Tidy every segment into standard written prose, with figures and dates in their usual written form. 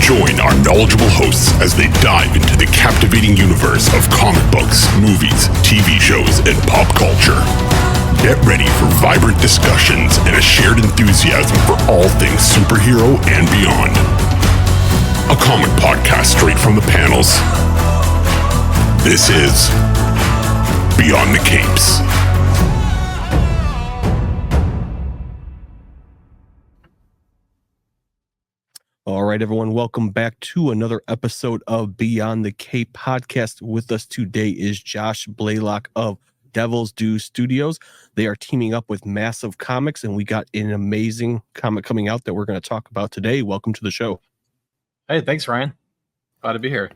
Join our knowledgeable hosts as they dive into the captivating universe of comic books, movies, TV shows, and pop culture. Get ready for vibrant discussions and a shared enthusiasm for all things superhero and beyond. A comic podcast straight from the panels. This is Beyond the Capes. All right, everyone, welcome back to another episode of Beyond the Cape podcast. With us today is Josh Blaylock of Devil's Due Studios. They are teaming up with Massive Comics, and we got an amazing comic coming out that we're going to talk about today. Welcome to the show. Hey, thanks, Ryan. Glad to be here.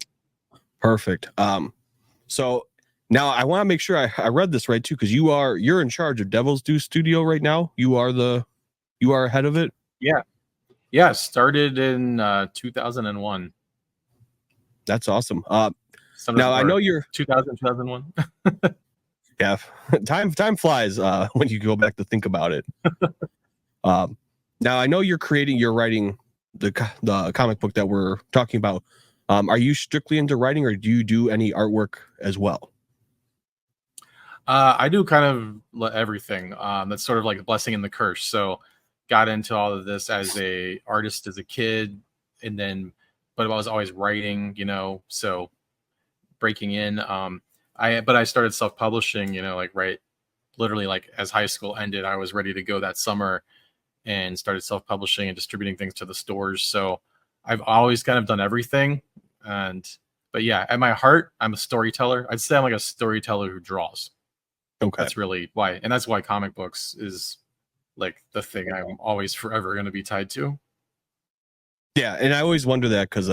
Perfect. So now I want to make sure I read this right too, because you're in charge of Devil's Due Studio right now. You are ahead of it. Yeah, started in 2001. That's awesome. Now I know you're 2001. Yeah, time flies when you go back to think about it. Now I know you're writing the comic book that we're talking about. Are you strictly into writing, or do you do any artwork as well? I do kind of everything. That's sort of like a blessing and the curse. So got into all of this as a artist as a kid, and then but I was always writing, so breaking in. I started self-publishing, literally like as high school ended, I was ready to go that summer and started self-publishing and distributing things to the stores. So I've always kind of done everything. But yeah, at my heart, I'm a storyteller. I'd say I'm like a storyteller who draws. Okay. That's really why. And that's why comic books is like the thing I'm always forever going to be tied to. Yeah. And I always wonder that because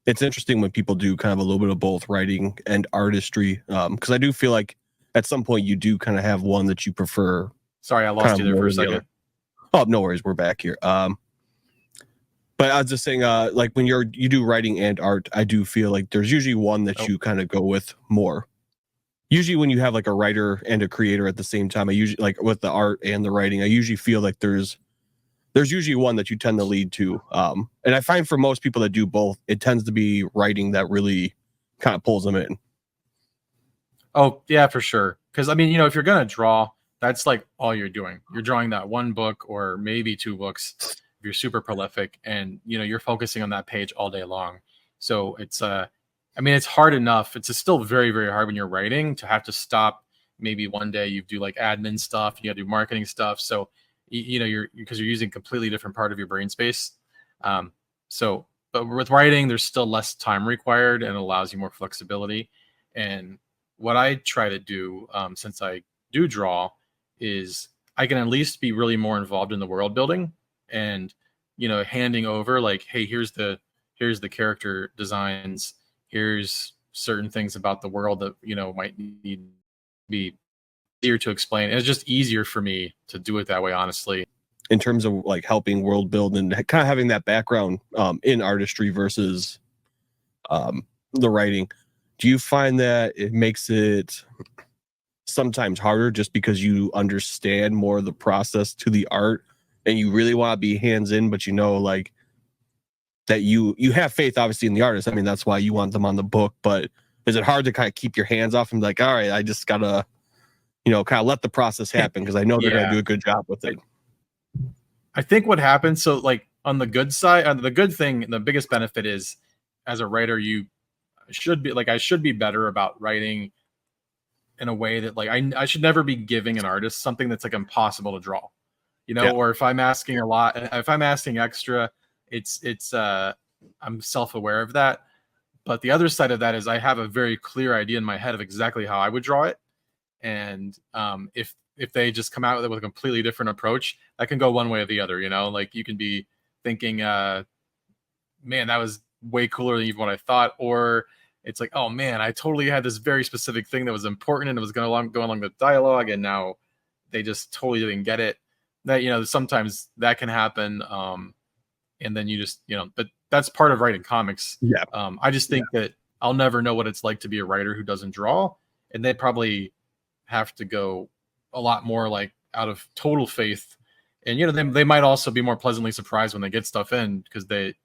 it's interesting when people do kind of a little bit of both writing and artistry. Because I do feel like at some point you do kind of have one that you prefer. Sorry, I lost you there for a second. Oh, no worries. We're back here. But I was just saying, like when you do writing and art, I do feel like there's usually one that you kind of go with more. Usually when you have like a writer and a creator at the same time, I usually like with the art and the writing, I usually feel like there's usually one that you tend to lead to. And I find for most people that do both, it tends to be writing that really kind of pulls them in. Oh, yeah, for sure. Because, I mean, if you're going to draw, that's like all you're doing. You're drawing that one book or maybe two books if you're super prolific, and, you're focusing on that page all day long. So it's it's hard enough. It's still very, very hard when you're writing to have to stop. Maybe one day you do like admin stuff, you got to do marketing stuff. So, because you're using completely different part of your brain space. But with writing, there's still less time required and allows you more flexibility. And what I try to do, since I do draw, is I can at least be really more involved in the world building and, handing over like, hey, here's the character designs. Here's certain things about the world that, might need to be easier to explain. And it's just easier for me to do it that way, honestly. In terms of like helping world build and kind of having that background in artistry versus the writing, do you find that it makes it sometimes harder just because you understand more of the process to the art and you really want to be hands in, but like that you have faith obviously in the artist. I mean, that's why you want them on the book, but is it hard to kind of keep your hands off and be like, all right, I just gotta, kind of let the process happen because I know they're gonna do a good job with it. I think what happens, so like on the good side, the good thing, the biggest benefit is as a writer, I should be better about writing in a way that like I should never be giving an artist something that's like impossible to draw, or if I'm asking a lot, if I'm asking extra, it's I'm self-aware of that. But the other side of that is I have a very clear idea in my head of exactly how I would draw it. And if they just come out with a completely different approach, that can go one way or the other, like you can be thinking, man, that was way cooler than even what I thought. Or it's like, oh man, I totally had this very specific thing that was important and it was going to go along the dialogue, and now they just totally didn't get it. That, sometimes that can happen. And then you just, but that's part of writing comics. Yeah. I just think that I'll never know what it's like to be a writer who doesn't draw, and they probably have to go a lot more like out of total faith. And, they might also be more pleasantly surprised when they get stuff in because they,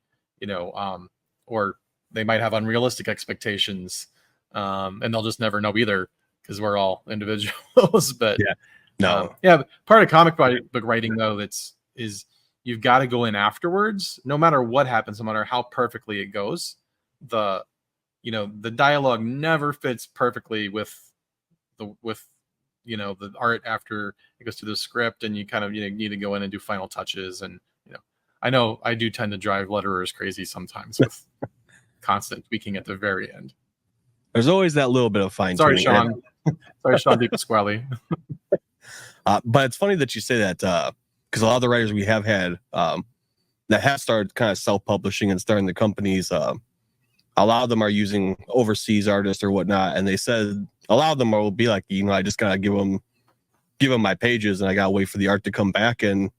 or they might have unrealistic expectations, and they'll just never know either because we're all individuals. But part of comic book writing though is you've got to go in afterwards, no matter what happens, no matter how perfectly it goes. The dialogue never fits perfectly with the art after it goes through the script, and you kind of need to go in and do final touches. And I know I do tend to drive letterers crazy sometimes with constant tweaking at the very end. There's always that little bit of fine tuning. Sorry, Sean. Sorry, Sean DePasquale. But it's funny that you say that, because a lot of the writers we have had that have started kind of self-publishing and starting the companies, a lot of them are using overseas artists or whatnot, and they said a lot of them will be like, I just gotta give them my pages, and I gotta wait for the art to come back, and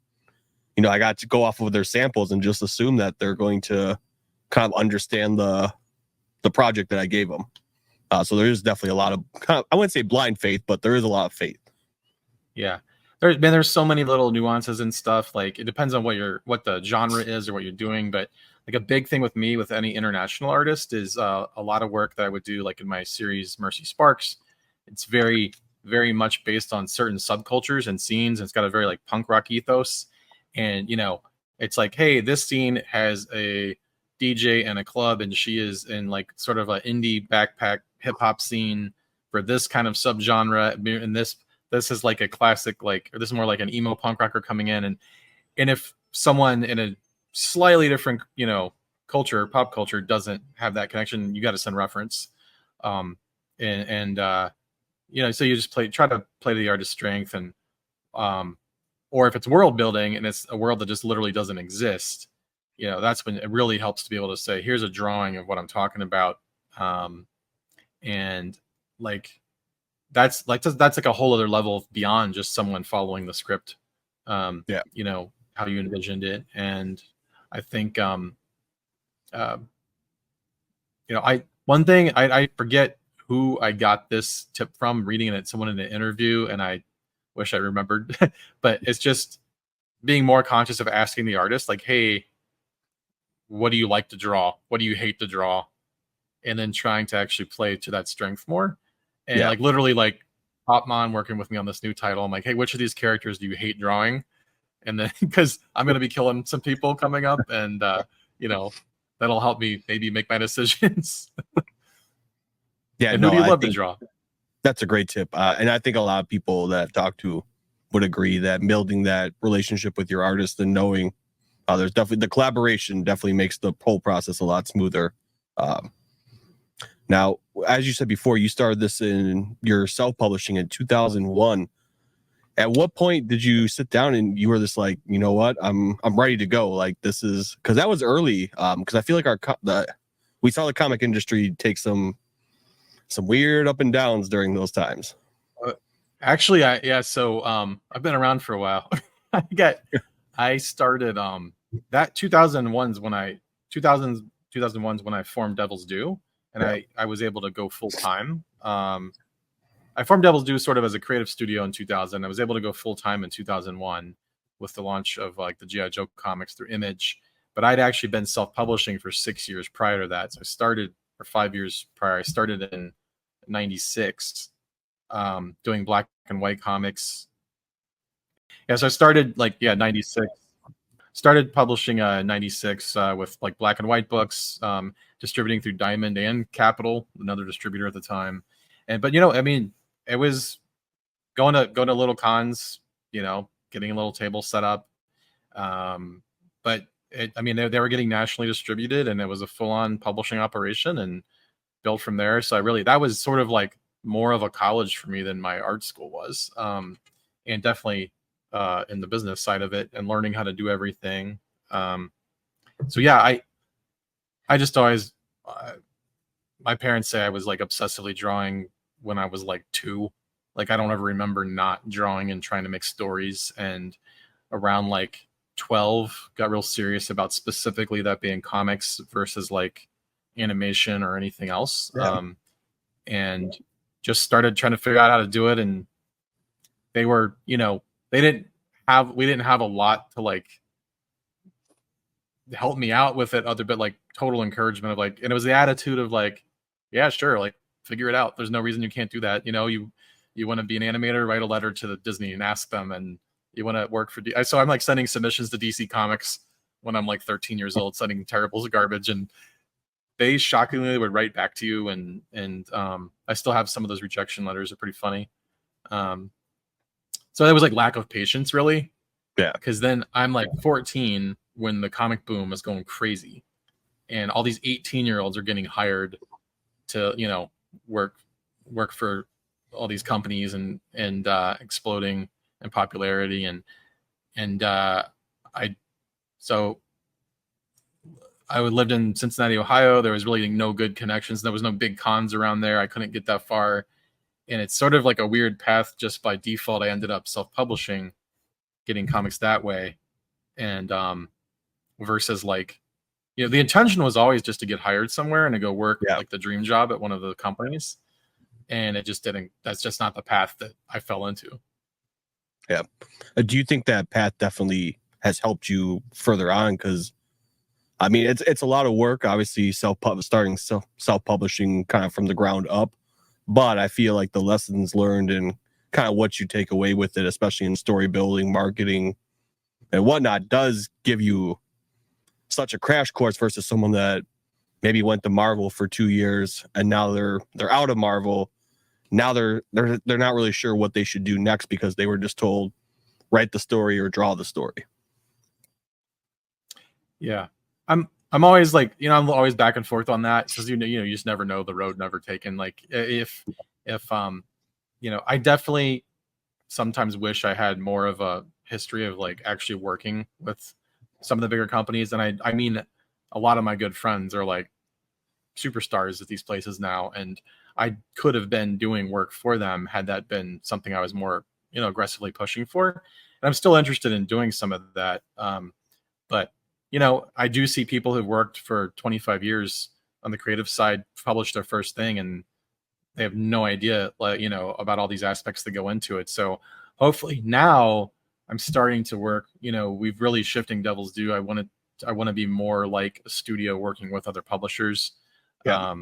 I got to go off of their samples and just assume that they're going to kind of understand the project that I gave them. So there is definitely a lot of I wouldn't say blind faith, but there is a lot of faith. Yeah. There's so many little nuances and stuff. Like, it depends on what the genre is or what you're doing. But like, a big thing with me, with any international artist, is a lot of work that I would do, like in my series Mercy Sparks. It's very, very much based on certain subcultures and scenes. And it's got a very like punk rock ethos. And it's like, hey, this scene has a DJ and a club, and she is in like sort of an indie backpack hip hop scene for this kind of subgenre. And this is like a classic, or this is more like an emo punk rocker coming in. And if someone in a slightly different, culture, pop culture, doesn't have that connection, you got to send reference. So you just try to play to the artist's strength. And, or if it's world building and it's a world that just literally doesn't exist, that's when it really helps to be able to say, here's a drawing of what I'm talking about. And that's like a whole other level beyond just someone following the script. How you envisioned it. And I think, one thing I forget who I got this tip from, reading it someone in an interview, and I wish I remembered, but it's just being more conscious of asking the artist, like, hey, what do you like to draw? What do you hate to draw? And then trying to actually play to that strength more. And literally Popmon working with me on this new title, I'm like, hey, which of these characters do you hate drawing? And then, because I'm going to be killing some people coming up, and that'll help me maybe make my decisions. And who do you love to draw? That's a great tip. And I think a lot of people that I've talked to would agree that building that relationship with your artist and knowing there's definitely the collaboration definitely makes the whole process a lot smoother. Now, as you said before, you started this in your self-publishing in 2001. At what point did you sit down and you were just like, you know what, I'm ready to go? Like, this is, because that was early. Because I feel like we saw the comic industry take some weird up and downs during those times. Actually, so I've been around for a while. I started that 2001's when I formed Devil's Due, and I was able to go full time. I formed Devil's Due sort of as a creative studio in 2000. I was able to go full time in 2001 with the launch of like the G.I. Joe comics through Image. But I'd actually been self-publishing for 6 years prior to that. So I started, or 5 years prior, I started in 96 doing black and white comics. So I started 96. Started publishing 96 with like black and white books, distributing through Diamond and Capital, another distributor at the time. But it was going to little cons, getting a little table set up. But they were getting nationally distributed, and it was a full-on publishing operation and built from there. So that was sort of like more of a college for me than my art school was. And definitely in the business side of it and learning how to do everything. I just always, my parents say I was like obsessively drawing when I was like 2. Like, I don't ever remember not drawing and trying to make stories. And around like 12, got real serious about specifically that being comics versus like animation or anything else. And just started trying to figure out how to do it. And they were, we didn't have a lot to like, helped me out with it other bit, like total encouragement of like, and it was the attitude of like, yeah, sure, like figure it out. There's no reason you can't do that. You know, you want to be an animator, write a letter to the Disney and ask them, and you want to work for so I'm like sending submissions to DC Comics when I'm like 13 years old, sending terrible garbage, and they shockingly would write back to you, and I still have some of those rejection letters. They're pretty funny. So that was like lack of patience, really. Yeah. Because then I'm like 14 when the comic boom is going crazy, and all these 18-year-olds are getting hired to, you know, work for all these companies and exploding in popularity, and I lived in Cincinnati, Ohio. There was really no good connections. There was no big cons around there. I couldn't get that far. And it's sort of like a weird path. Just by default, I ended up self-publishing, getting comics that way. And versus like, you know, the intention was always just to get hired somewhere and to go work like the dream job at one of the companies. And it just didn't, that's just not the path that I fell into. Yeah. Do you think that path definitely has helped you further on? Because I mean, it's a lot of work, obviously, starting self-publishing kind of from the ground up. But I feel like the lessons learned and kind of what you take away with it, especially in story building, marketing, and whatnot, does give you such a crash course versus someone that maybe went to Marvel for 2 years and now they're out of Marvel. Now they're not really sure what they should do next because they were just told write the story or draw the story. Yeah. I'm always like, you know, I'm always back and forth on that because you know you just never know, the road never taken. Like if you know, I definitely sometimes wish I had more of a history of like actually working with some of the bigger companies. And I mean, a lot of my good friends are like superstars at these places now, and I could have been doing work for them had that been something I was more, you know, aggressively pushing for. And I'm still interested in doing some of that. But you know, I do see people who've worked for 25 years on the creative side publish their first thing, and they have no idea, like, you know, about all these aspects that go into it. So hopefully now I'm starting to work, you know, we've really shifting Devil's Due. I want to be more like a studio working with other publishers. Yeah.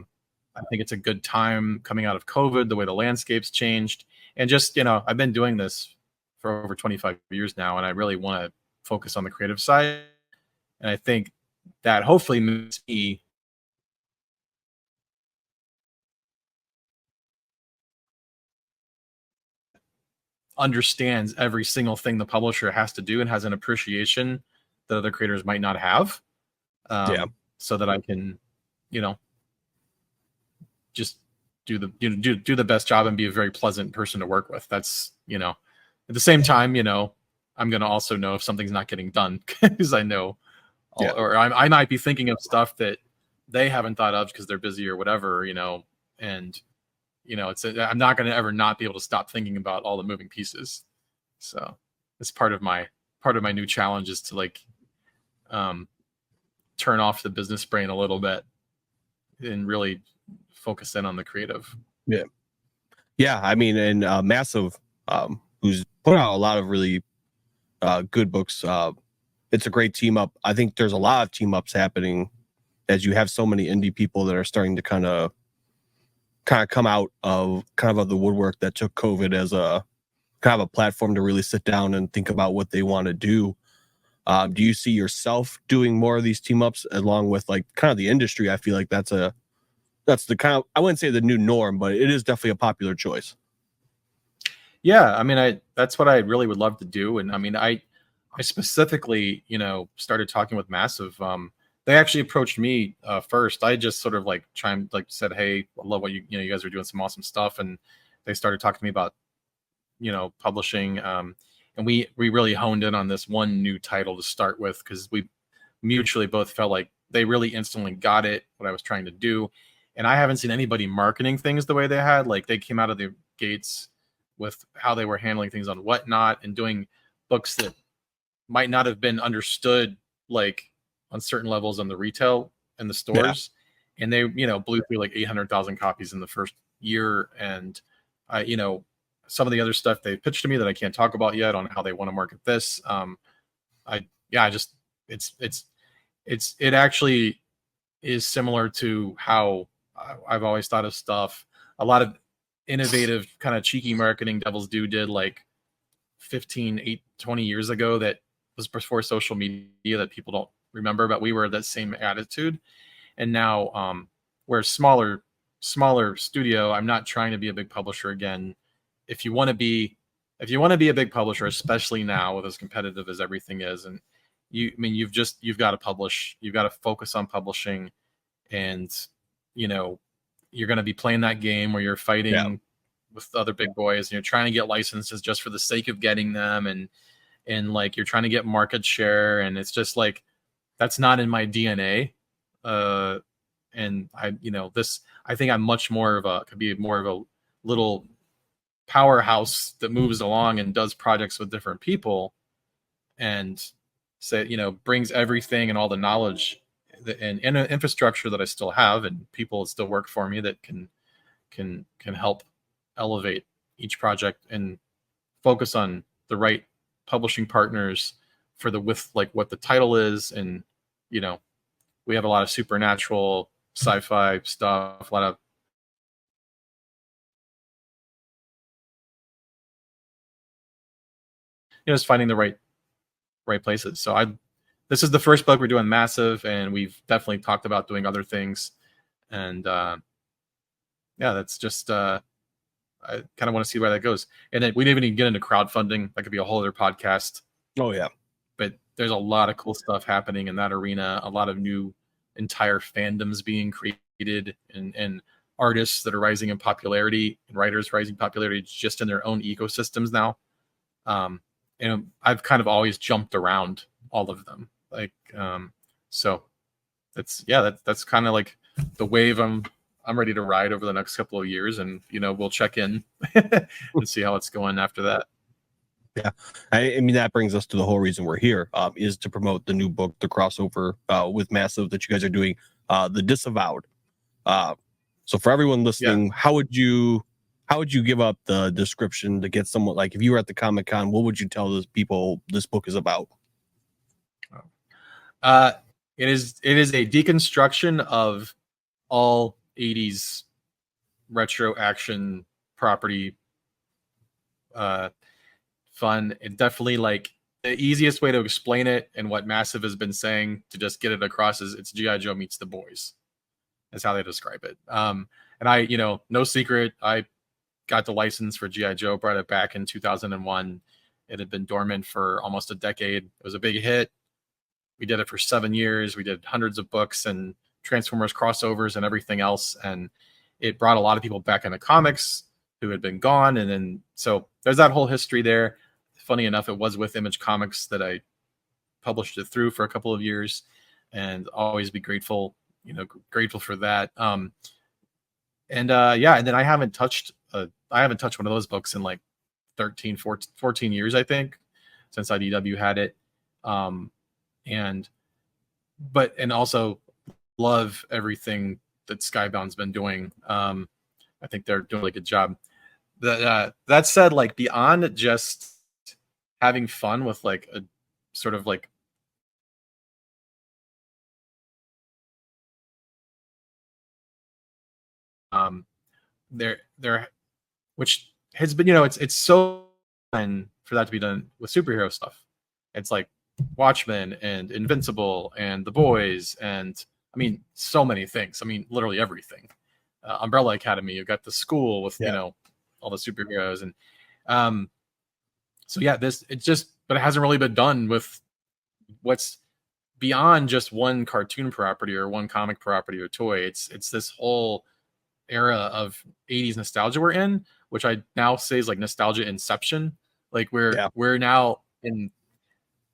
I think it's a good time coming out of COVID, the way the landscape's changed. And just, you know, I've been doing this for over 25 years now, and I really want to focus on the creative side. And I think that hopefully moves me understands every single thing the publisher has to do and has an appreciation that other creators might not have. So that I can, you know, just do the best job and be a very pleasant person to work with. That's, you know, at the same time, you know, I'm going to also know if something's not getting done because I know, or I might be thinking of stuff that they haven't thought of because they're busy or whatever, you know, and, you know, I'm not going to ever not be able to stop thinking about all the moving pieces. So it's part of my new challenge is to like, turn off the business brain a little bit and really focus in on the creative. Yeah. I mean, and Massive, who's put out a lot of really good books. It's a great team up. I think there's a lot of team ups happening as you have so many indie people that are starting to kind of come out of the woodwork that took COVID as a kind of a platform to really sit down and think about what they want to do. Do you see yourself doing more of these team ups along with like kind of the industry? I feel like that's the kind of, I wouldn't say the new norm, but it is definitely a popular choice. Yeah, I mean, that's what I really would love to do. And I mean, I specifically, you know, started talking with Massive. They actually approached me first. I just sort of like said, hey, I love what you guys are doing some awesome stuff. And they started talking to me about, you know, publishing. And we really honed in on this one new title to start with because we mutually both felt like they really instantly got it, what I was trying to do. And I haven't seen anybody marketing things the way they had. Like they came out of the gates with how they were handling things on Whatnot and doing books that might not have been understood like on certain levels on the retail and the stores. Yeah. And they, you know, blew through like 800,000 copies in the first year. And you know, some of the other stuff they pitched to me that I can't talk about yet on how they want to market this. it actually is similar to how I've always thought of stuff. A lot of innovative kind of cheeky marketing Devil's Due did like 20 years ago that was before social media that people don't remember, but we were that same attitude. And now we're a smaller studio. I'm not trying to be a big publisher again. If you want to be a big publisher, especially now with as competitive as everything is, and you've got to publish, you've got to focus on publishing, and you're going to be playing that game where you're fighting with other big boys, and you're trying to get licenses just for the sake of getting them, and like you're trying to get market share, and it's just like that's not in my DNA. And I think I'm much more of could be more of a little powerhouse that moves along and does projects with different people, and brings everything and all the knowledge and infrastructure that I still have, and people that still work for me that can help elevate each project and focus on the right publishing partners for with like what the title is. And we have a lot of supernatural sci-fi stuff, a lot of just finding the right places. So this is the first book we're doing massive, and we've definitely talked about doing other things. And that's just I kind of want to see where that goes. And then we didn't even get into crowdfunding. That could be a whole other podcast. Oh yeah. But there's a lot of cool stuff happening in that arena, a lot of new entire fandoms being created, and artists that are rising in popularity, and writers rising in popularity just in their own ecosystems now. And I've kind of always jumped around all of them. Like, so that's kind of like the wave I'm ready to ride over the next couple of years, and we'll check in and see how it's going after that. Yeah, I mean that brings us to the whole reason we're here, is to promote the new book, the crossover with Massive that you guys are doing, the Disavowed. So for everyone listening, how would you give up the description to get someone, like if you were at the Comic-Con, what would you tell those people this book is about? It is a deconstruction of all 80s retro action property fun. It definitely, like, the easiest way to explain it, and what Massive has been saying to just get it across, is it's G.I. Joe meets the boys. That's how they describe it. And I, no secret, I got the license for G.I. Joe, brought it back in 2001. It had been dormant for almost a decade. It was a big hit. We did it for 7 years. We did hundreds of books and Transformers crossovers and everything else. And it brought a lot of people back into comics who had been gone. And then, so there's that whole history there. Funny enough, it was with Image Comics that I published it through for a couple of years, and always be grateful for that. And then I haven't touched one of those books in like 14 years, I think, since IDW had it. And also love everything that Skybound's been doing. I think they're doing a really good job. That said, like, beyond just having fun with like a sort of like there which has been, it's so fun for that to be done with superhero stuff. It's like Watchmen and Invincible and The Boys, and I mean so many things. I mean literally everything. Umbrella Academy, you've got the school with all the superheroes, and so yeah, but it hasn't really been done with what's beyond just one cartoon property or one comic property or toy. It's this whole era of 80s nostalgia we're in, which I now say is like nostalgia inception. Like we're now in,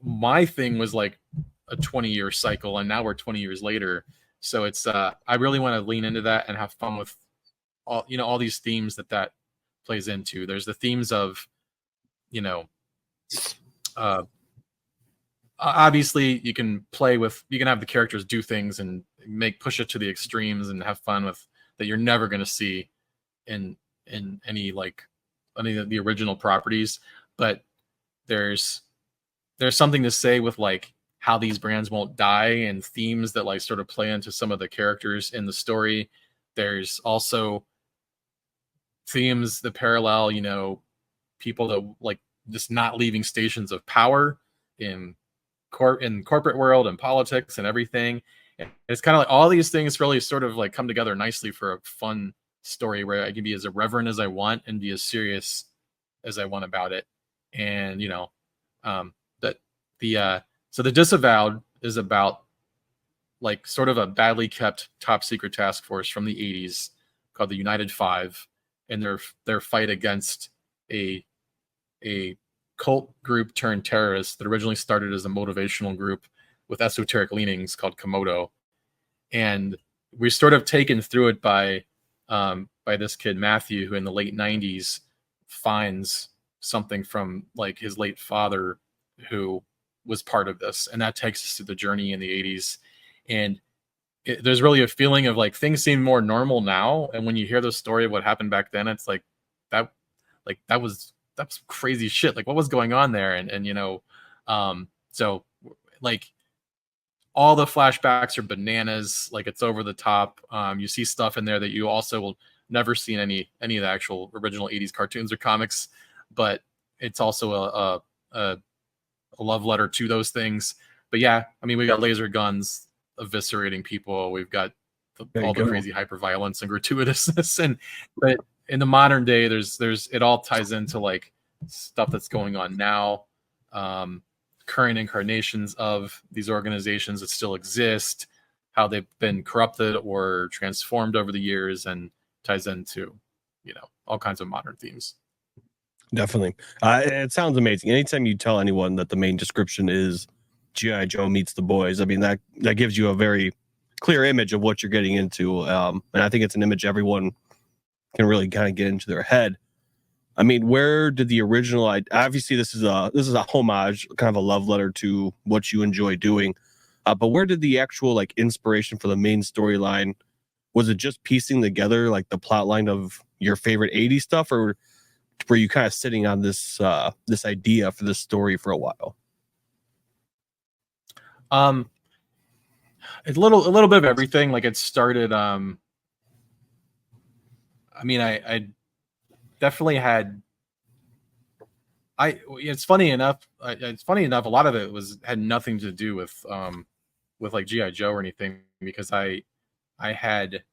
my thing was like a 20-year cycle, and now we're 20 years later. So it's I really want to lean into that and have fun with all these themes that plays into. There's the themes of obviously you can have the characters do things and push it to the extremes and have fun with that you're never going to see in any of the original properties. But there's something to say with like how these brands won't die and themes that like sort of play into some of the characters in the story. There's also themes that parallel, you know, people that like just not leaving stations of power in corporate world and politics and everything. And it's kind of like all these things really sort of like come together nicely for a fun story where I can be as irreverent as I want and be as serious as I want about it. And you know, that the so the Disavowed is about like sort of a badly kept top secret task force from the 80s called the United Five, and their fight against a cult group turned terrorist that originally started as a motivational group with esoteric leanings called Komodo. And we're sort of taken through it by this kid Matthew, who in the late 90s finds something from like his late father who was part of this, and that takes us through the journey in the 80s. And there's really a feeling of like things seem more normal now, and when you hear the story of what happened back then, it's like that was crazy shit. Like what was going on there? And you know, so like all the flashbacks are bananas. Like it's over the top. You see stuff in there that you also will never see in any of the actual original 80s cartoons or comics, but it's also a love letter to those things. But yeah, I mean, we got laser guns eviscerating people. We've got all the crazy hyper violence and gratuitousness. And but in the modern day, there's it all ties into like stuff that's going on now, current incarnations of these organizations that still exist, how they've been corrupted or transformed over the years, and ties into, you know, all kinds of modern themes. Definitely. It sounds amazing. Anytime you tell anyone that the main description is G.I. Joe meets the boys, I mean, that gives you a very clear image of what you're getting into. And I think it's an image everyone can really kind of get into their head. I mean, where did the original, obviously this is a homage, kind of a love letter to what you enjoy doing. But where did the actual like inspiration for the main storyline, was it just piecing together like the plot line of your favorite 80s stuff, or were you kind of sitting on this idea for this story for a while? It's a little bit of everything. Like it started, I mean, I definitely had, it's funny enough, a lot of it had nothing to do with like G.I. Joe or anything, because I had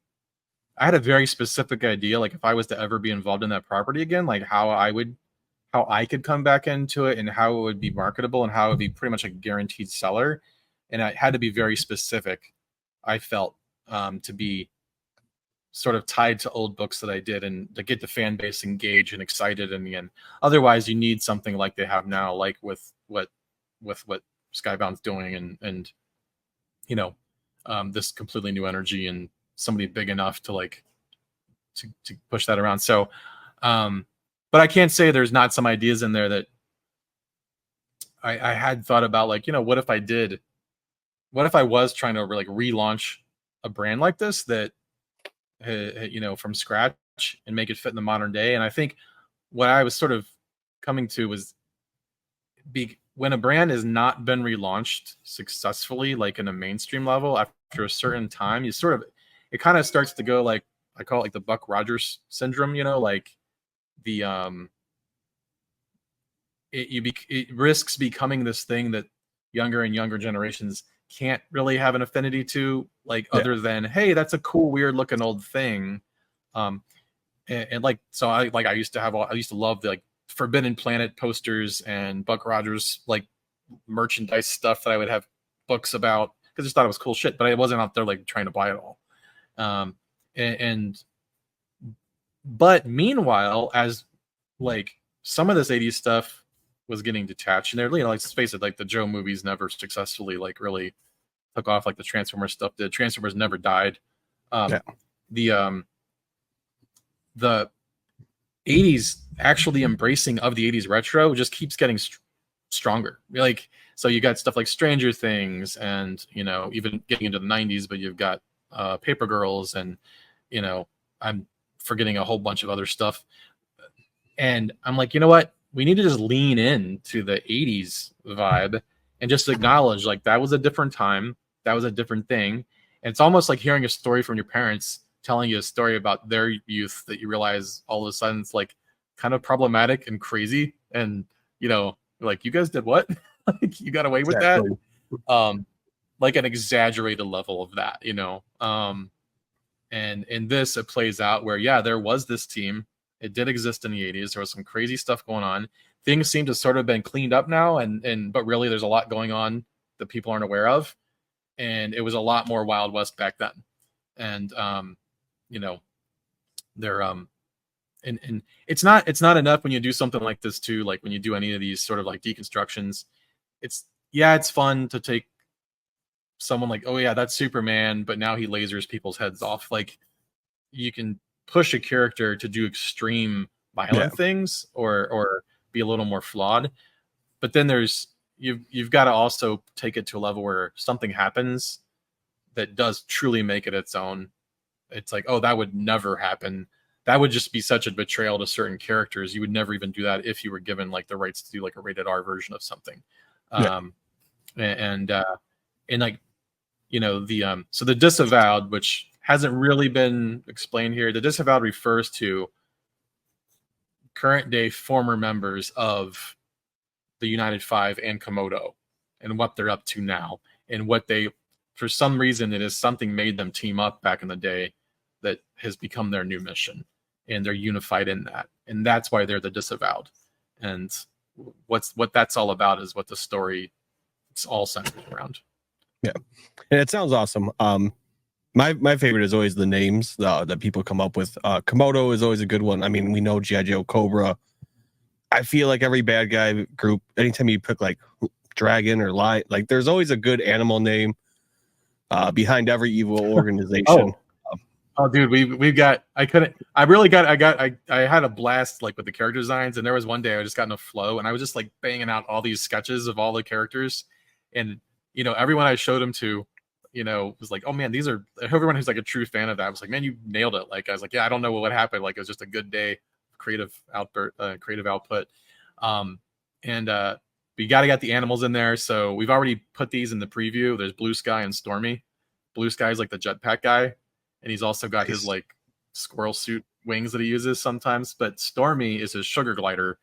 a very specific idea, like if I was to ever be involved in that property again, like how I could come back into it and how it would be marketable and how it would be pretty much a guaranteed seller. And I had to be very specific, I felt, to be sort of tied to old books that I did and to get the fan base engaged and excited in the end. Otherwise, you need something like they have now, like with what Skybound's doing, and you know, this completely new energy and somebody big enough to like to push that around. So but I can't say there's not some ideas in there that I had thought about, like, you know, what if I was trying to like relaunch a brand like this that you know, from scratch and make it fit in the modern day. And I think what I was sort of coming to was when a brand has not been relaunched successfully, like in a mainstream level, after a certain time, it kind of starts to go like, I call it like the Buck Rogers syndrome, you know, like the it risks becoming this thing that younger and younger generations can't really have an affinity to, like, other than, hey, that's a cool, weird looking old thing. And like, so I used to love the like Forbidden Planet posters and Buck Rogers like merchandise stuff that I would have books about, because I just thought it was cool shit, but I wasn't out there like trying to buy it all. But meanwhile, as like some of this 80s stuff was getting detached, and they're, you know, like, let's face it, like the Joe movies never successfully like took off like the Transformers stuff did. Transformers never died. The 80s actually embracing of the 80s retro just keeps getting stronger. Like, so you got stuff like Stranger Things, and, you know, even getting into the 90s, but you've got Paper Girls, and, you know, I'm forgetting a whole bunch of other stuff. And I'm like, you know what? We need to just lean in to the 80s vibe and just acknowledge like that was a different time, that was a different thing. And it's almost like hearing a story from your parents telling you a story about their youth that you realize all of a sudden it's like kind of problematic and crazy, and like, you guys did what? Like, you got away with that? Like an exaggerated level of that, and in this it plays out where, yeah, there was this team, it did exist in the 80s, there was some crazy stuff going on, things seem to sort of been cleaned up now, but really there's a lot going on that people aren't aware of, and it was a lot more Wild West back then. And they're and it's not enough when you do something like this too, like when you do any of these sort of like deconstructions. It's fun to take someone like, oh yeah, that's Superman, but now he lasers people's heads off. Like, you can push a character to do extreme violent things or be a little more flawed, but then you've got to also take it to a level where something happens that does truly make it its own. It's like, oh, that would never happen. That would just be such a betrayal to certain characters. You would never even do that if you were given like the rights to do like a rated R version of something. And like, so the Disavowed, which hasn't really been explained here, the Disavowed refers to current day former members of the United Five and Komodo and what they're up to now, and what they, for some reason, it is something made them team up back in the day that has become their new mission, and they're unified in that, and that's why they're the Disavowed. And what that's all about is what the story, it's all centered around. Yeah, and it sounds awesome. My favorite is always the names that people come up with. Komodo is always a good one. I mean, we know G.I. Joe, Cobra. I feel like every bad guy group, anytime you pick like Dragon or Lion, like there's always a good animal name behind every evil organization. Oh, dude, we've got. I had a blast like with the character designs, and there was one day I just got in a flow, and I was just like banging out all these sketches of all the characters, and everyone I showed them to, was like, oh man, these are, everyone who's like a true fan of that was like, man, you nailed it. Like, I was like, yeah, I don't know what happened. Like, it was just a good day, creative output. But you got to get the animals in there. So we've already put these in the preview. There's Blue Sky and Stormy. Blue Sky is like the jetpack guy, and he's also got his like squirrel suit wings that he uses sometimes. But Stormy is his sugar glider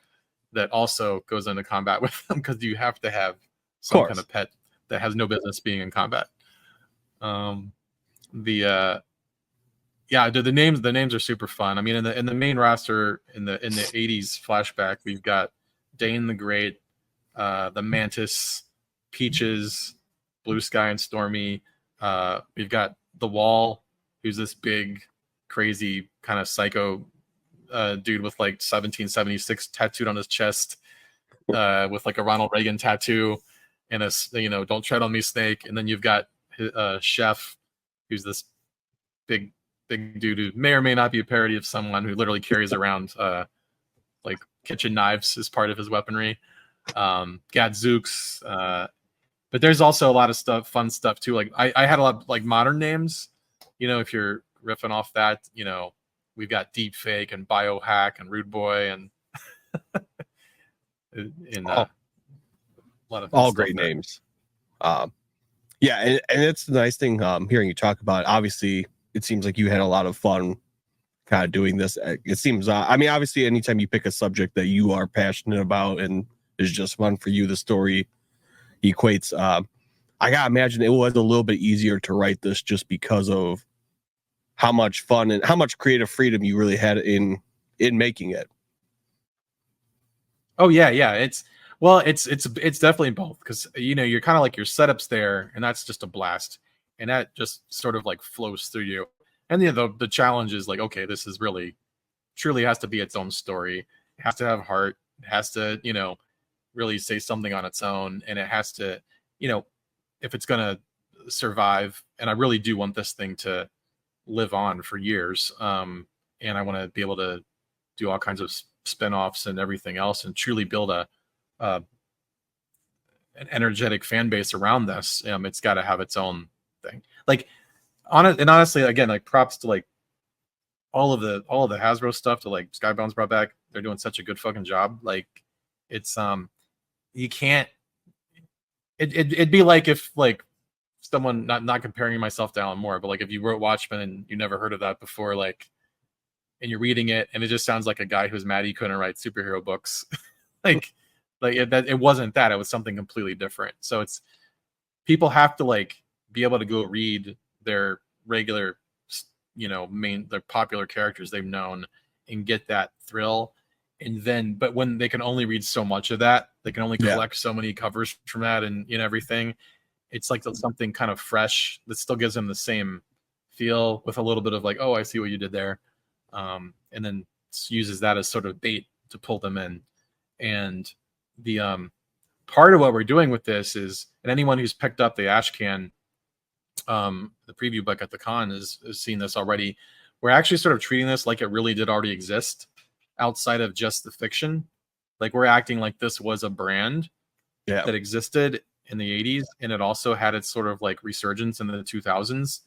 that also goes into combat with him, because you have to have some kind of pet that has no business being in combat. The names are super fun. I mean, in the main roster in the 80s flashback, we've got Dane the Great, the Mantis, Peaches, Blue Sky and Stormy. We've got the Wall, who's this big, crazy kind of psycho dude with like 1776 tattooed on his chest, with like a Ronald Reagan tattoo and a "Don't tread on me, snake." And then you've got Chef, who's this big dude who may or may not be a parody of someone, who literally carries around like kitchen knives as part of his weaponry. Gadzooks, but there's also a lot of fun stuff too. Like I had a lot of like modern names, if you're riffing off that, we've got Deep Fake and Biohack and Rude Boy and a lot of all great names. Yeah, and it's the nice thing hearing you talk about it. Obviously, it seems like you had a lot of fun kind of doing this. It seems, I mean, obviously, anytime you pick a subject that you are passionate about and is just fun for you, the story equates. I gotta imagine it was a little bit easier to write this just because of how much fun and how much creative freedom you really had in making it. Oh yeah. It's definitely both, because you're kind of like your setup's there, and that's just a blast, and that just sort of like flows through you. And the challenge is like, okay, this is really truly has to be its own story. It has to have heart. It has to really say something on its own, and it has to if it's gonna survive. And I really do want this thing to live on for years, and I want to be able to do all kinds of spin-offs and everything else, and truly build an energetic fan base around this. It's got to have its own thing. Like honestly, again, like props to like all of the Hasbro stuff to like Skybound's brought back. They're doing such a good fucking job. Like it's you can't it'd be like if like someone, not comparing myself to Alan Moore, but like if you wrote Watchmen and you never heard of that before, like, and you're reading it and it just sounds like a guy who's mad he couldn't write superhero books. like it wasn't that, it was something completely different. So it's, people have to like be able to go read their regular, their popular characters they've known and get that thrill. And then, but when they can only read so much of that, they can only collect so many covers from that and everything. It's like something kind of fresh that still gives them the same feel with a little bit of like, oh, I see what you did there. And then uses that as sort of bait to pull them in. And the part of what we're doing with this is, and anyone who's picked up the Ashcan, the preview book at the con has seen this already. We're actually sort of treating this like it really did already exist outside of just the fiction. Like we're acting like this was a brand that existed in the 80s, and it also had its sort of like resurgence in the 2000s,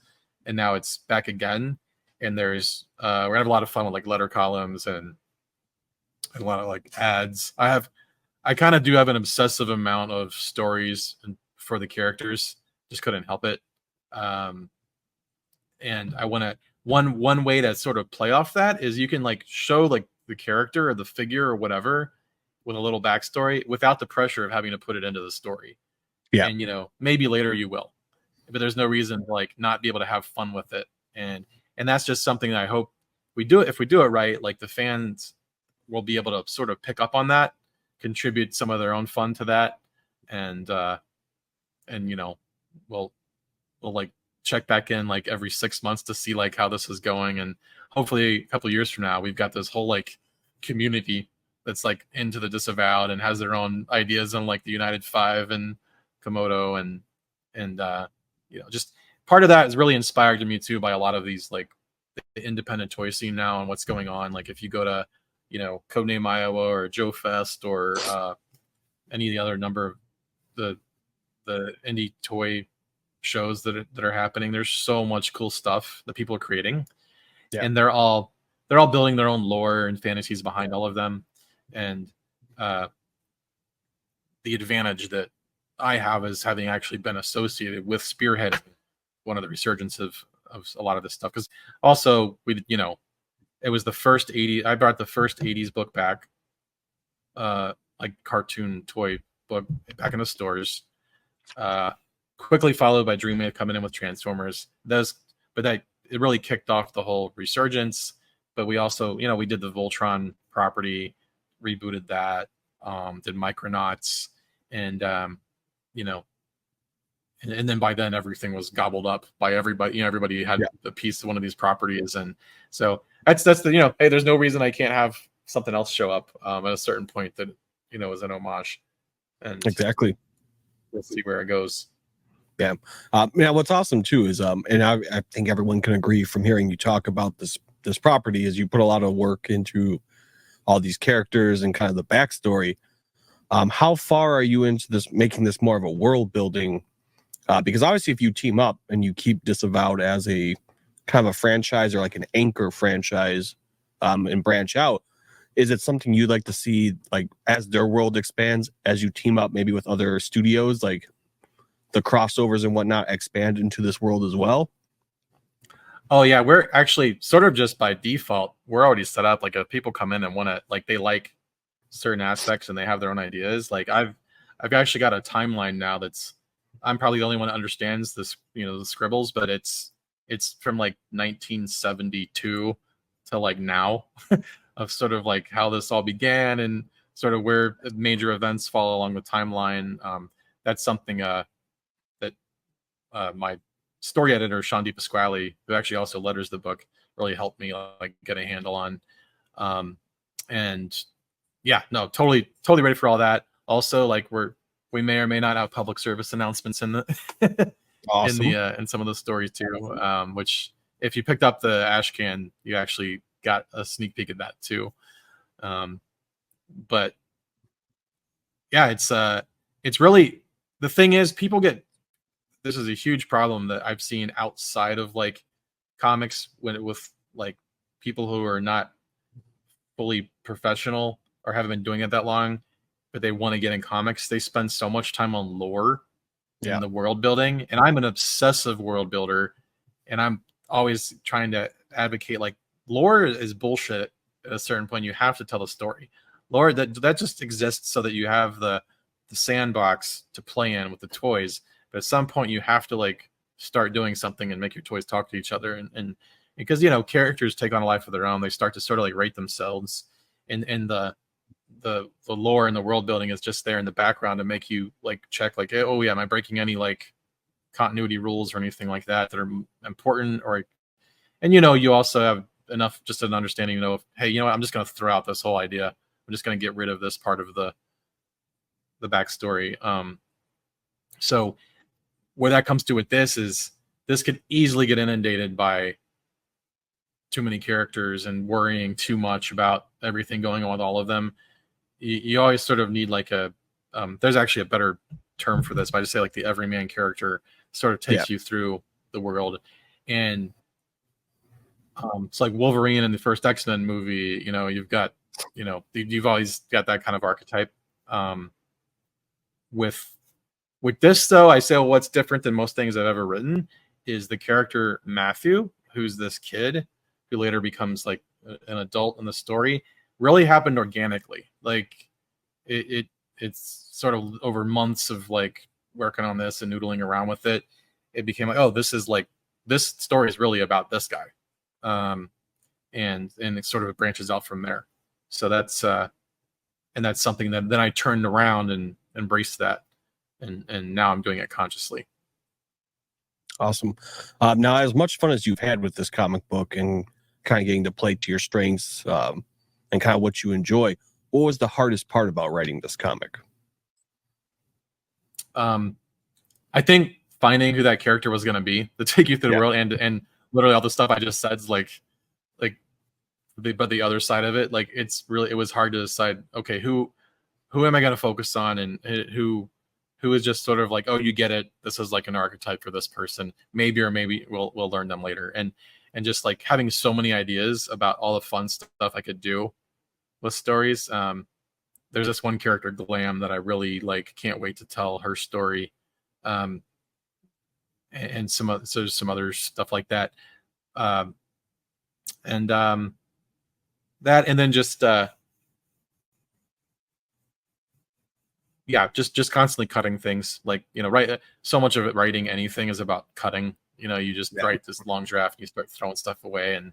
and now it's back again. And there's we're gonna have a lot of fun with like letter columns and a lot of like ads. I kind of do have an obsessive amount of stories for the characters, just couldn't help it. And I want to, one way to sort of play off that is you can like show like the character or the figure or whatever with a little backstory without the pressure of having to put it into the story. Yeah. And maybe later you will, but there's no reason to like not be able to have fun with it. And that's just something that I hope we do it. If we do it right, like the fans will be able to sort of pick up on that, contribute some of their own fun to that. And we'll like check back in like every 6 months to see like how this is going. And hopefully a couple of years from now, we've got this whole like community that's like into the Disavowed and has their own ideas on like the United Five and Komodo and just part of that is really inspired to me too by a lot of these like the independent toy scene now and what's going on. Like if you go to, Codename Iowa or Joe Fest or any of the other number of the indie toy shows that are happening, there's so much cool stuff that people are creating, and they're all building their own lore and fantasies behind all of them. And the advantage that I have is having actually been associated with spearheading one of the resurgence of a lot of this stuff, because also it was the first 80s. I brought the first 80s book back, like cartoon toy book back into stores. Quickly followed by Dreamwave coming in with Transformers. It really kicked off the whole resurgence. But we also, we did the Voltron property, rebooted that, did Micronauts, and and then by then everything was gobbled up by everybody. Everybody had a piece of one of these properties, and so that's the hey, there's no reason I can't have something else show up at a certain point that is an homage. And exactly, we'll see where it goes. Yeah. What's awesome too is and I think everyone can agree from hearing you talk about this property is you put a lot of work into all these characters and kind of the backstory. How far are you into this, making this more of a world building? Because obviously if you team up and you keep Disavowed as a kind of a franchise or like an anchor franchise and branch out, is it something you'd like to see like as their world expands, as you team up maybe with other studios, like the crossovers and whatnot expand into this world as well? Oh yeah, we're actually sort of just by default, we're already set up. Like if people come in and want to, like they like certain aspects and they have their own ideas. Like I've actually got a timeline now I'm probably the only one that understands this, the scribbles, but it's from like 1972 to like now of sort of like how this all began and sort of where major events fall along the timeline. That's something that my story editor Sean DiPasquale, who actually also letters the book, really helped me like get a handle on. And yeah, no, totally ready for all that. Also, like we may or may not have public service announcements in the awesome. in some of the stories too. Which if you picked up the Ashcan, you actually got a sneak peek at that too. But yeah, it's really, the thing is, this is a huge problem that I've seen outside of like comics with like people who are not fully professional or haven't been doing it that long, but they want to get in comics. They spend so much time on lore Yeah. in the world building, and I'm an obsessive world builder, and I'm always trying to advocate like lore is bullshit. At a certain point, you have to tell the story. Lore that just exists so that you have the sandbox to play in with the toys. But at some point, you have to like start doing something and make your toys talk to each other, and because characters take on a life of their own, they start to sort of like rate themselves, and the lore and the world building is just there in the background to make you like check like, oh yeah, am I breaking any like continuity rules or anything like that are important? Or and you also have enough just an understanding of, hey, you know what, I'm just going to throw out this whole idea. I'm just going to get rid of this part of the backstory. So where that comes to with this is this could easily get inundated by too many characters and worrying too much about everything going on with all of them. You always sort of need like there's actually a better term for this, but I just say like the everyman character sort of takes you through the world. And it's like Wolverine in the first X-Men movie, you've got, you've always got that kind of archetype. With this though, I say, well, what's different than most things I've ever written is the character Matthew, who's this kid who later becomes like an adult in the story, really happened organically. Like it's sort of over months of like working on this and noodling around with it. It became like, oh, this story is really about this guy. And it sort of branches out from there. So that's something that then I turned around and embraced that. And now I'm doing it consciously. Awesome. Now, as much fun as you've had with this comic book and kind of getting to play to your strengths and kind of what you enjoy, what was the hardest part about writing this comic? I think finding who that character was going to be to take you through the world, and literally all the stuff I just said is but the other side of it, like it was hard to decide, okay, who am I going to focus on, and who is just sort of like, oh, you get it, this is like an archetype for this person, maybe we'll learn them later, and just like having so many ideas about all the fun stuff I could do with stories. There's this one character, Glam, that I really like, can't wait to tell her story, and some other stuff like that, that, and then just just constantly cutting things, like, right, so much of it, writing anything is about cutting. You just write this long draft and you start throwing stuff away, and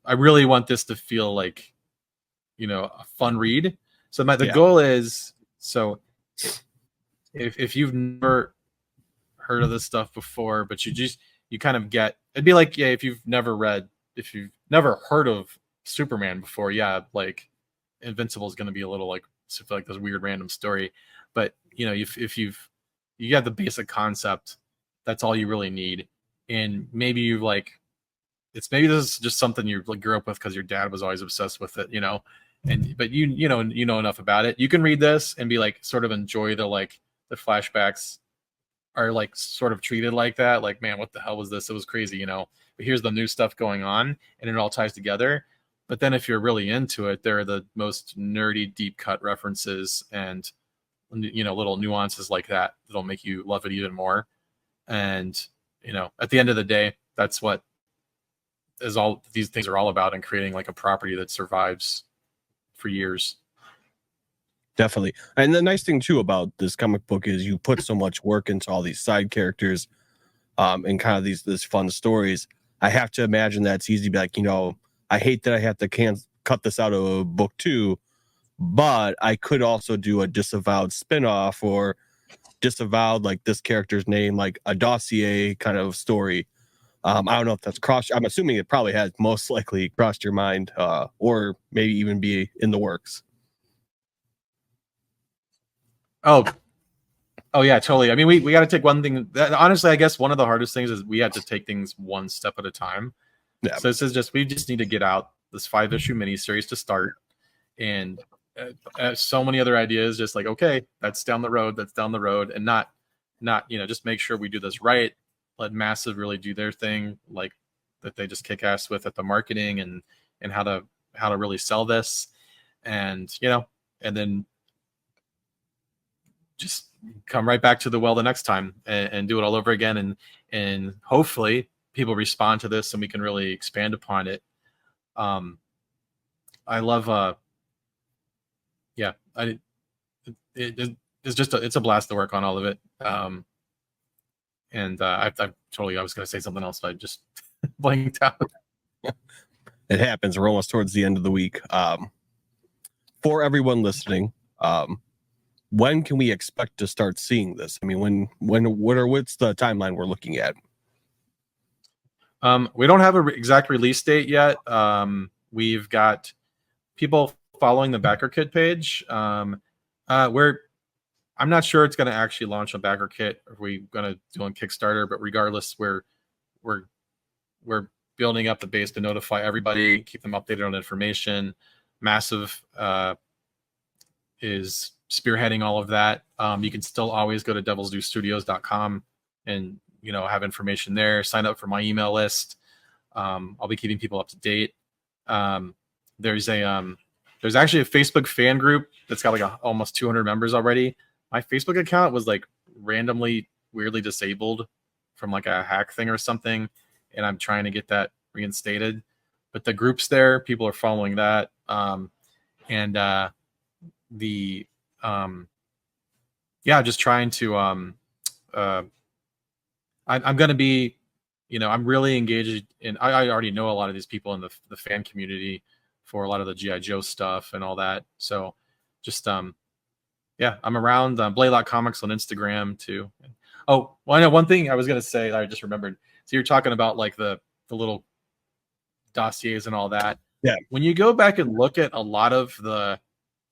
I really want this to feel like, a fun read. So the goal is, so if you've never heard of this stuff before, but you kind of get, it'd be like, if you've never heard of Superman before, like Invincible is going to be a little like this weird random story. But if you have the basic concept, that's all you really need. And maybe maybe this is just something you grew up with because your dad was always obsessed with it, but you know enough about it. You can read this and be like, sort of enjoy the flashbacks are like sort of treated like that. Like, man, what the hell was this? It was crazy, but here's the new stuff going on and it all ties together. But then if you're really into it, there are the most nerdy, deep cut references and, little nuances like that that'll make you love it even more. And, at the end of the day, that's what is all these things are all about, and creating like a property that survives for years. Definitely. And the nice thing too about this comic book is you put so much work into all these side characters, and kind of these fun stories. I have to imagine that it's easy to be like, I hate that I have to cut this out of book 2, but I could also do a Disavowed spinoff, or Disavowed, like this character's name, like a dossier kind of story. I don't know if that's crossed. I'm assuming it probably has most likely crossed your mind, or maybe even be in the works. Oh yeah, totally. I mean, we got to take one thing. Honestly, I guess one of the hardest things is we had to take things one step at a time. Yeah. So this is we just need to get out this 5-issue miniseries to start, and so many other ideas. Just like, okay, that's down the road, and not just make sure we do this right. Let Massive really do their thing, like that they just kick ass with at the marketing and how to really sell this, and and then just come right back to the well the next time and do it all over again. And hopefully people respond to this and we can really expand upon it. I love, it's a blast to work on all of it. I was going to say something else, but I just blanked out. It happens. We're almost towards the end of the week. For everyone listening, when can we expect to start seeing this? I mean, what's the timeline we're looking at? We don't have an exact release date yet. We've got people following the Backer Kit page. I'm not sure it's going to actually launch on Backer Kit, or we're going to do on Kickstarter, but regardless, we're building up the base to notify everybody, keep them updated on information. Massive is spearheading all of that. You can still always go to devilsdewstudios.com and have information there. Sign up for my email list. I'll be keeping people up to date. There's actually a Facebook fan group that's got like almost 200 members already. My Facebook account was like randomly, weirdly disabled from like a hack thing or something, and I'm trying to get that reinstated. But the group's there, people are following that, just trying to. I'm going to be, I'm really engaged in. I already know a lot of these people in the fan community for a lot of the G.I. Joe stuff and all that. So just I'm around Blaylock Comics on Instagram too. Oh, well, I know one thing I was going to say, I just remembered. So you're talking about like the little dossiers and all that. Yeah. When you go back and look at a lot of the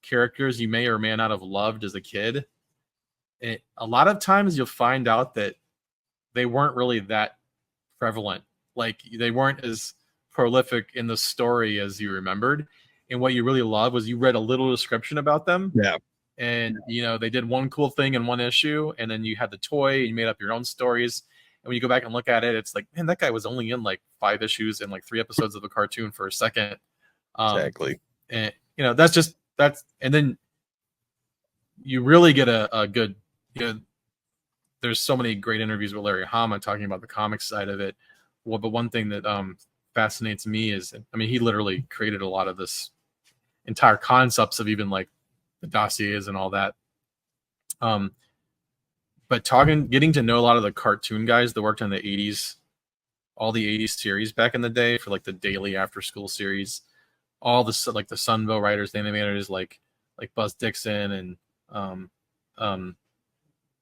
characters you may or may not have loved as a kid, a lot of times you'll find out that they weren't really that prevalent. Like they weren't as prolific in the story as you remembered. And what you really love was you read a little description about them. Yeah. And, they did one cool thing in one issue, and then you had the toy and you made up your own stories. And when you go back and look at it, it's like, man, that guy was only in like 5 issues and like 3 episodes of a cartoon for a second. Exactly. And, and then you really get a good, there's so many great interviews with Larry Hama talking about the comic side of it. Well, but one thing that fascinates me is, he literally created a lot of this entire concepts of even like the dossiers and all that. But getting to know a lot of the cartoon guys that worked on the 80s, all the 80s series back in the day for like the daily after school series, all the like the Sunbow writers, the animators like Buzz Dixon and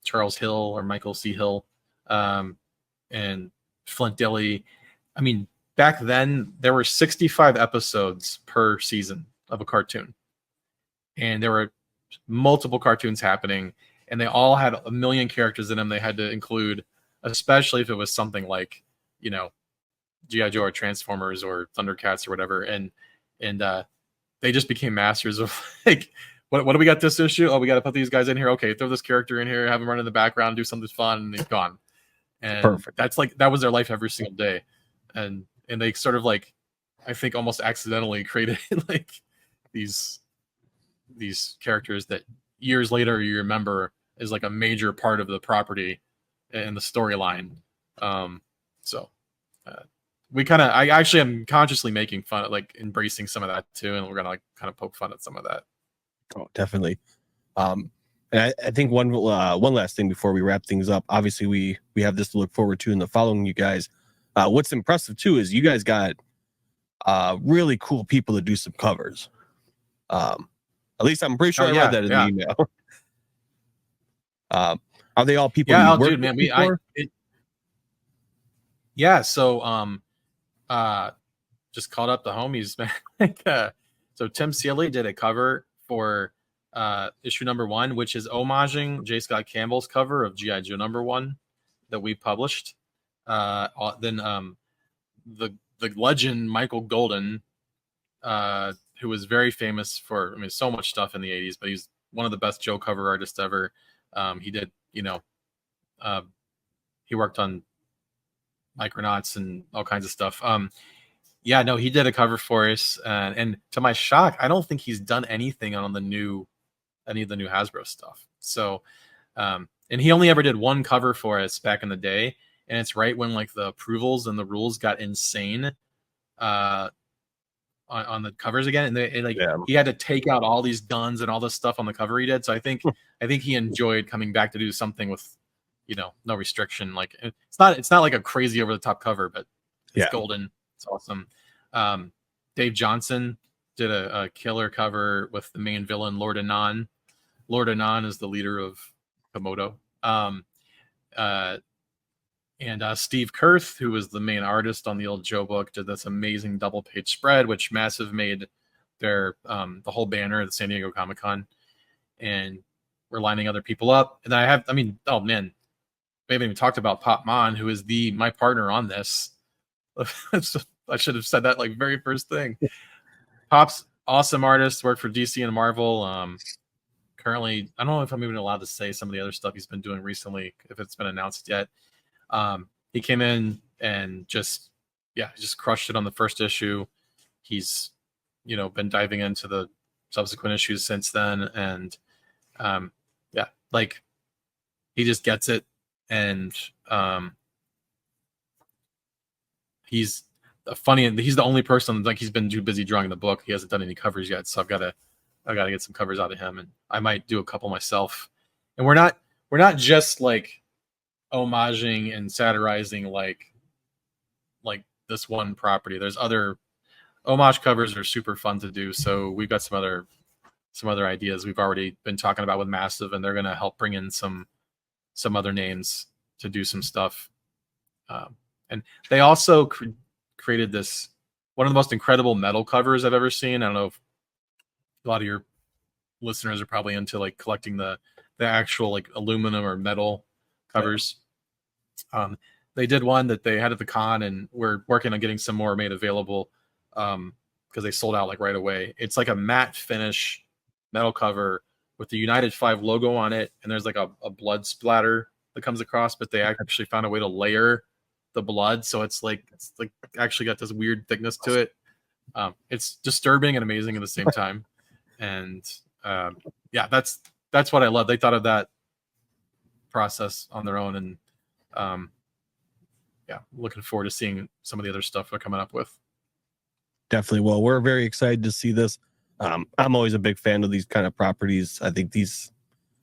Charles Hill or Michael C. Hill, and Flint Dille. Back then there were 65 episodes per season of a cartoon, and there were multiple cartoons happening, and they all had a million characters in them they had to include, especially if it was something like, G.I. Joe or Transformers or Thundercats or whatever. And they just became masters of like, what do we got this issue? Oh, we got to put these guys in here. Okay, throw this character in here, have them run in the background, do something fun, and he's gone. And perfect. That was their life every single day. And they sort of like, I think almost accidentally created like these characters that years later you remember is like a major part of the property and the storyline. I actually am consciously making fun of, like, embracing some of that too, and we're gonna like kind of poke fun at some of that. Oh, definitely. And I think one last thing before we wrap things up. Obviously, we have this to look forward to in the following, you guys. What's impressive too is you guys got really cool people to do some covers. At least I'm pretty sure I read that in the email. Are they all people? Yeah, dude, man. So just called up the homies, man. So Tim Seeley did a cover for issue number 1, which is homaging J. Scott Campbell's cover of G.I. Joe number 1 that we published. Then the legend Michael Golden, who was very famous for, so much stuff in the 80s, but he's one of the best Joe cover artists ever. He did, he worked on Micronauts and all kinds of stuff. He did a cover for us, and to my shock, I don't think he's done anything on any of the new Hasbro stuff. So And he only ever did one cover for us back in the day, and it's right when like the approvals and the rules got insane on the covers again, and he had to take out all these guns and all this stuff on the cover he did. So I think he enjoyed coming back to do something with, no restriction. Like it's not like a crazy over the top cover, but it's golden. It's awesome. Dave Johnson did a killer cover with the main villain, Lord Anon. Lord Anon is the leader of Komodo. And Steve Kurth, who was the main artist on the old Joe book, did this amazing double page spread, which Massive made their the whole banner at the San Diego Comic-Con. And we're lining other people up. And we haven't even talked about Pop Mon, who is my partner on this. I should have said that like very first thing. Pop's awesome artist, worked for DC and Marvel. Currently, I don't know if I'm even allowed to say some of the other stuff he's been doing recently, if it's been announced yet. He came in and just crushed it on the first issue. He's, been diving into the subsequent issues since then. And, he just gets it. And, he's the only person, like, he's been too busy drawing the book. He hasn't done any covers yet. So I've got to get some covers out of him, and I might do a couple myself. And we're not just like homaging and satirizing like this one property. There's other homage covers are super fun to do. So we've got some other ideas we've already been talking about with Massive, and they're going to help bring in some other names to do some stuff. And they also created this one of the most incredible metal covers I've ever seen. I don't know if a lot of your listeners are probably into like collecting the actual like aluminum or metal covers. They did one that they had at the con, and we're working on getting some more made available because they sold out like right away. It's like a matte finish metal cover with the United 5 logo on it, and there's like a blood splatter that comes across, but they actually found a way to layer the blood, so it's like actually got this weird thickness to it. It's disturbing and amazing at the same time. And that's what I love. They thought of that process on their own, and looking forward to seeing some of the other stuff they're coming up with. Definitely. Well, we're very excited to see this. I'm always a big fan of these kind of properties. I think these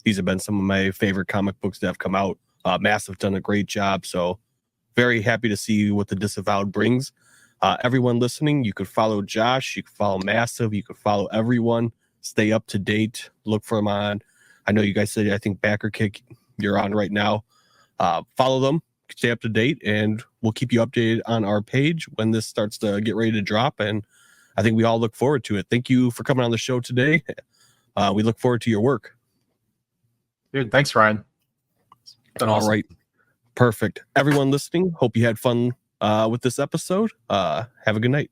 have been some of my favorite comic books that have come out. Massive done a great job, so very happy to see what the Disavowed brings. Everyone listening, you could follow Josh, you could follow Massive, you could follow everyone. Stay up to date. Look for them on. I know you guys said, I think Backer Kick, you're on right now. Follow them, stay up to date, and we'll keep you updated on our page when this starts to get ready to drop. And I think we all look forward to it. Thank you for coming on the show today. We look forward to your work. Dude, thanks, Ryan. All awesome. Right. Perfect. Everyone listening, hope you had fun with this episode. Have a good night.